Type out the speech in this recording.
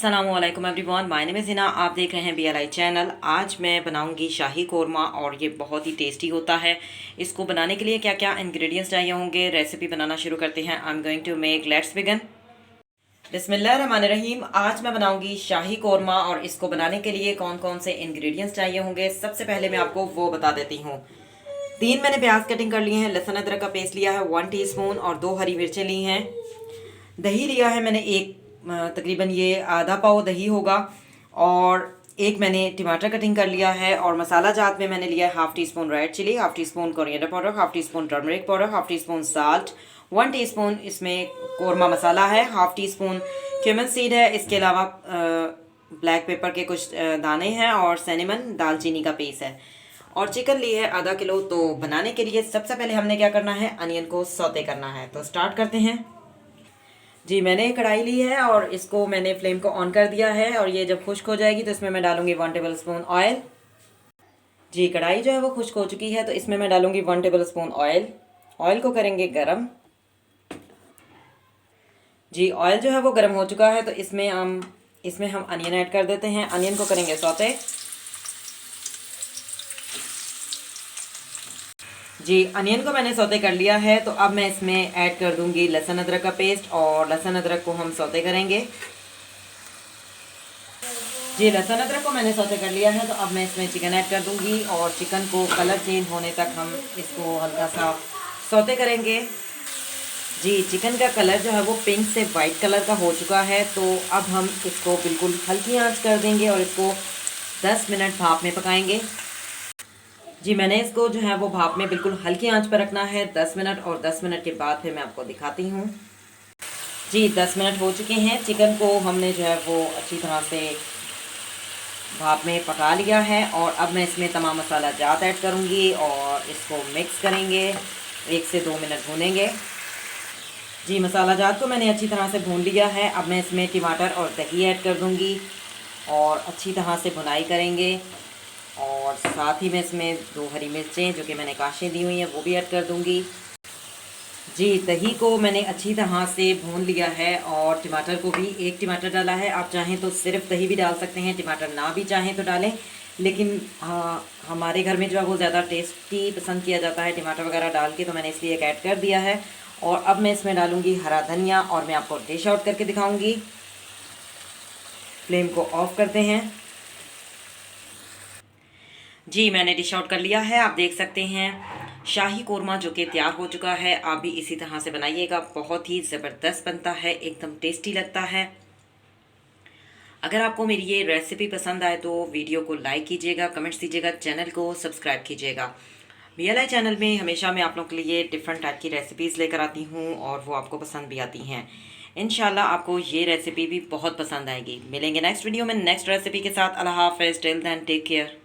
अस्सलामुअलैकुम everyone, my name is Hina. आप देख रहे हैं BLI चैनल। आज मैं बनाऊंगी शाही कोरमा और ये बहुत ही टेस्टी होता है। इसको बनाने के लिए क्या क्या इंग्रेडिएंट्स चाहिए होंगे, रेसिपी बनाना शुरू करते हैं। I am going to make, let's begin. बिस्मिल्लाहिर्रहमानिर्रहीम। आज मैं बनाऊंगी शाही कोरमा और इसको बनाने के लिए कौन कौन से इंग्रेडिएंट्स चाहिए होंगे, सबसे पहले मैं आपको वो बता देती हूँ। 3 मैंने प्याज कटिंग कर लिए हैं, लहसुन अदरक का पेस्ट लिया है 1 टीस्पून और 2 हरी मिर्चें ली हैं। दही लिया है मैंने एक, तकरीबन ये आधा पाव दही होगा। और एक मैंने टमाटर कटिंग कर लिया है। और मसाला जात में मैंने लिया है 1/2 teaspoon red chili, 1/2 teaspoon coriander powder, 1/2 teaspoon turmeric powder, 1/2 teaspoon salt, 1 teaspoon इसमें कोरमा मसाला है, 1/2 टीस्पून क्यूमिन सीड है। इसके अलावा ब्लैक पेपर के कुछ दाने हैं और सिनेमन दालचीनी का पीस है। और चिकन ली है आधा किलो। तो बनाने के लिए सबसे पहले हमने क्या करना है, अनियन को सौते करना है। तो स्टार्ट करते हैं जी। मैंने एक कढ़ाई ली है और इसको मैंने फ्लेम को ऑन कर दिया है। और ये जब खुश्क हो जाएगी तो इसमें मैं डालूंगी 1 टेबल स्पून ऑयल। जी, कढ़ाई जो है वो खुश्क हो चुकी है, तो इसमें मैं डालूंगी 1 टेबल स्पून ऑयल। ऑयल को करेंगे गरम। जी, ऑयल जो है वो गरम हो चुका है, तो इसमें हम अनियन ऐड कर देते हैं। अनियन को करेंगे सौते। जी, अनियन को मैंने सौते कर लिया है, तो अब मैं इसमें ऐड कर दूंगी लहसुन अदरक का पेस्ट और लहसुन अदरक को हम सौते करेंगे। जी, लहसुन अदरक को मैंने सौते कर लिया है, तो अब मैं इसमें चिकन ऐड कर दूंगी और चिकन को कलर चेंज होने तक हम इसको हल्का सा सौते करेंगे। जी, चिकन का कलर जो है वो पिंक से वाइट कलर का हो चुका है, तो अब हम इसको बिल्कुल हल्की आंच कर देंगे और इसको 10 मिनट भाप में पकाएंगे। जी, मैंने इसको जो है वो भाप में बिल्कुल हल्की आंच पर रखना है 10 मिनट। और 10 मिनट के बाद फिर मैं आपको दिखाती हूँ। जी, 10 मिनट हो चुके हैं। चिकन को हमने जो है वो अच्छी तरह से भाप में पका लिया है। और अब मैं इसमें तमाम मसाला जात ऐड करूँगी और इसको मिक्स करेंगे, 1 से 2 मिनट भूनेंगे। जी, मसाला जात को मैंने अच्छी तरह से भून लिया है। अब मैं इसमें टमाटर और दही ऐड कर दूँगी और अच्छी तरह से भुनाई करेंगे। और साथ ही मैं इसमें 2 हरी मिर्चें जो कि मैंने काशें दी हुई हैं वो भी ऐड कर दूंगी। जी, दही को मैंने अच्छी तरह से भून लिया है और टमाटर को भी 1 टमाटर डाला है। आप चाहें तो सिर्फ दही भी डाल सकते हैं, टमाटर ना भी चाहें तो डालें। लेकिन हमारे घर में जो है वो ज़्यादा टेस्टी पसंद किया जाता है टमाटर वगैरह डाल के, तो मैंने इसलिए एक ऐड कर दिया है। और अब मैं इसमें डालूँगी हरा धनिया और मैं आपको डिश आउट करके दिखाऊँगी। फ्लेम को ऑफ करते हैं। जी, मैंने डिश आउट कर लिया है। आप देख सकते हैं शाही कोरमा जो कि तैयार हो चुका है। आप भी इसी तरह से बनाइएगा, बहुत ही ज़बरदस्त बनता है, एकदम टेस्टी लगता है। अगर आपको मेरी ये रेसिपी पसंद आए तो वीडियो को लाइक कीजिएगा, कमेंट्स दीजिएगा, चैनल को सब्सक्राइब कीजिएगा। BLI चैनल में हमेशा मैं आप लोगों के लिए डिफरेंट टाइप की रेसिपीज़ लेकर आती हूँ और वो आपको पसंद भी आती हैं। इंशाल्लाह आपको ये रेसिपी भी बहुत पसंद आएगी। मिलेंगे नेक्स्ट वीडियो में नेक्स्ट रेसिपी के साथ। अल्लाह हाफ़िज़, टिल देन टेक केयर।